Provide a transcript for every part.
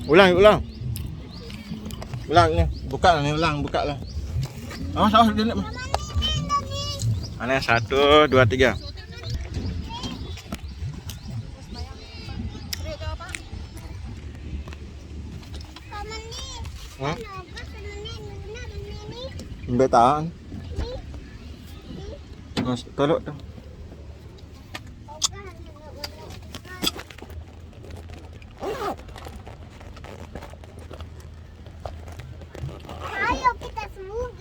Ulang, ulang. Ulang ni. Buka lah ni, ulang, buka lah. Awas, awas dia nak. Mana 1, 2, 3. Hah? Betaan. Mas, tolok tu. Ayo kita sembuh.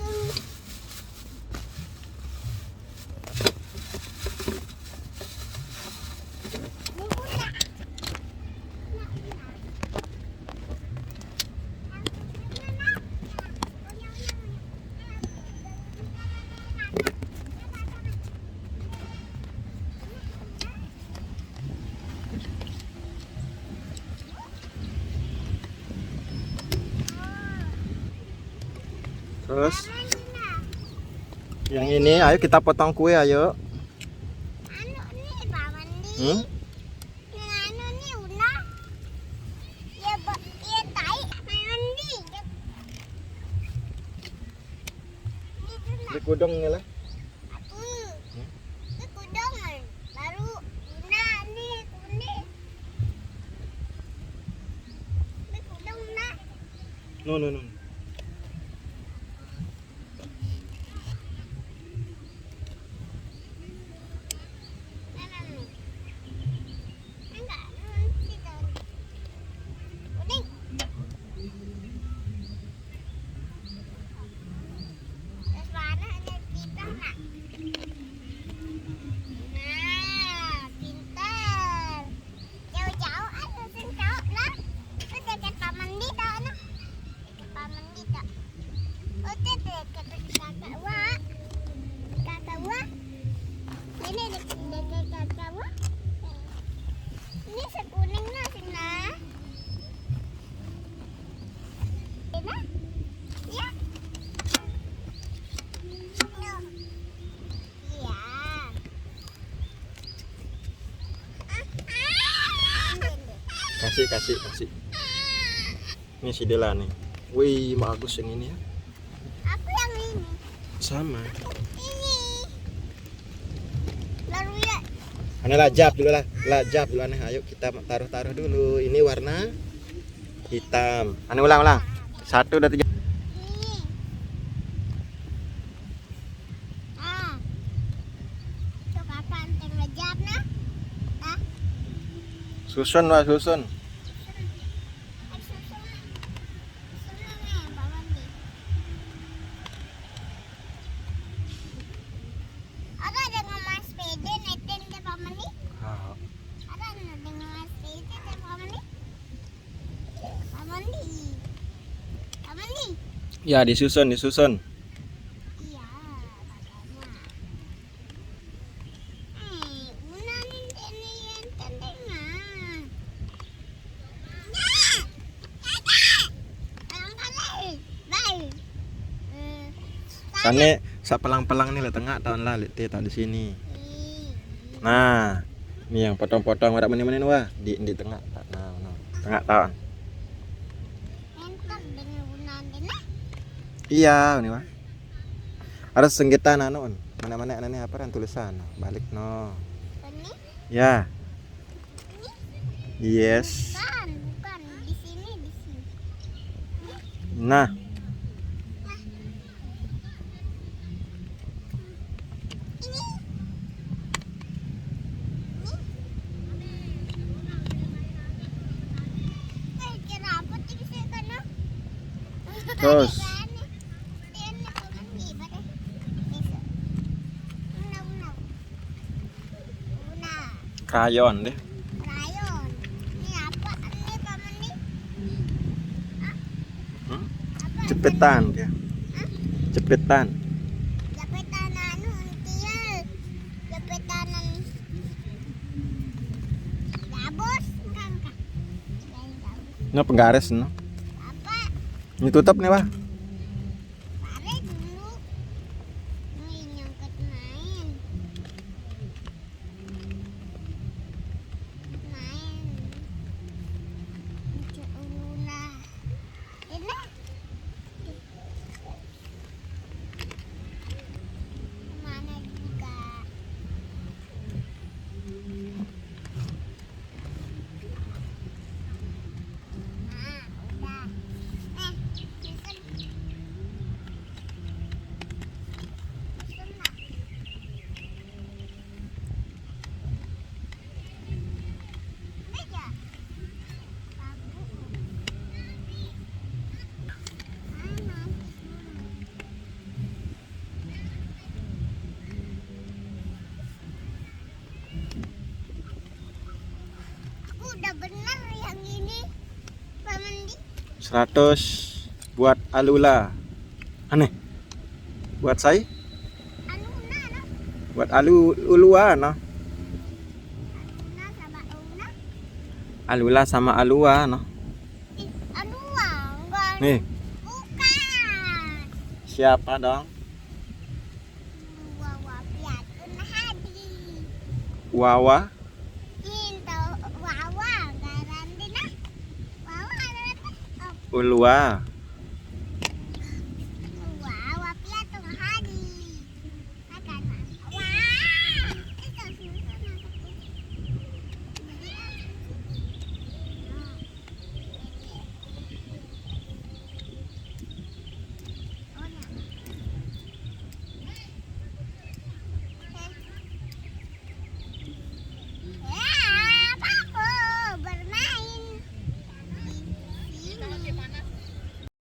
Terus yang ini, ayo kita potong kue, ayo. Anu nih Pak Mandi. Hmm? Yang anu nih ulah. Ya ya tai mandi. Di kudung ni lah. Itu kudung baru Una nih kuning. Ini kudung nah. No, no, no. Ini sekuning nah sina. Ya. Iya. Kasih, kasih, kasih. Ini si Dela nih. Wih, bagus yang ini ya. Aku yang ini. Sama. Ini. Lalu ya. Ane lajap dulu lah, lajap dulu aneh. Ayo kita taruh-taruh dulu. Ini warna hitam. Ane ulang-ulang. 1, 2, 3. Ini. Ah. Tuh kapan teng lejap nah? Nah. Susun lah, susun. Ya, disusun, disusun. Iya, makanya. Una nih ini yang tendengah. Nah, kali, bye. Sane sak pelang-pelang nih lah tengah tahun lah lihat tahu di sini. Nah, ini yang potong-potong ada mana-mana wah di tengah. Nah, nah. Tengah tahun. Entar dengan una dena. Iya, ini wah. Ada sengketa anu, mana-mana ini apa kan tulisan. Balik no. Ini? Ya. Yes. Bukan di sini, di sini. Nah. Terus. Krayon deh. Krayon. Ini apa nih paman nih? Hmm? Apa? Cepetan ya. Cepetan. Jepetan anu untial. Jepetanan. Gabos kan kak. Ini penggaris no. Apa? Ini tutup nih wah. Pare dulu. Nih nyangkut main. Main. Luna. 100 buat Alula. Aneh. Buat saya? Anu na no. Buat Ulua no. Na sama una. Alula sama Alua no. Anu enggak. Nih, Bukan. siapa dong? Wawa piatun hadi. Wawa, Into wawa garanti na. Wawa garanti. Ulua.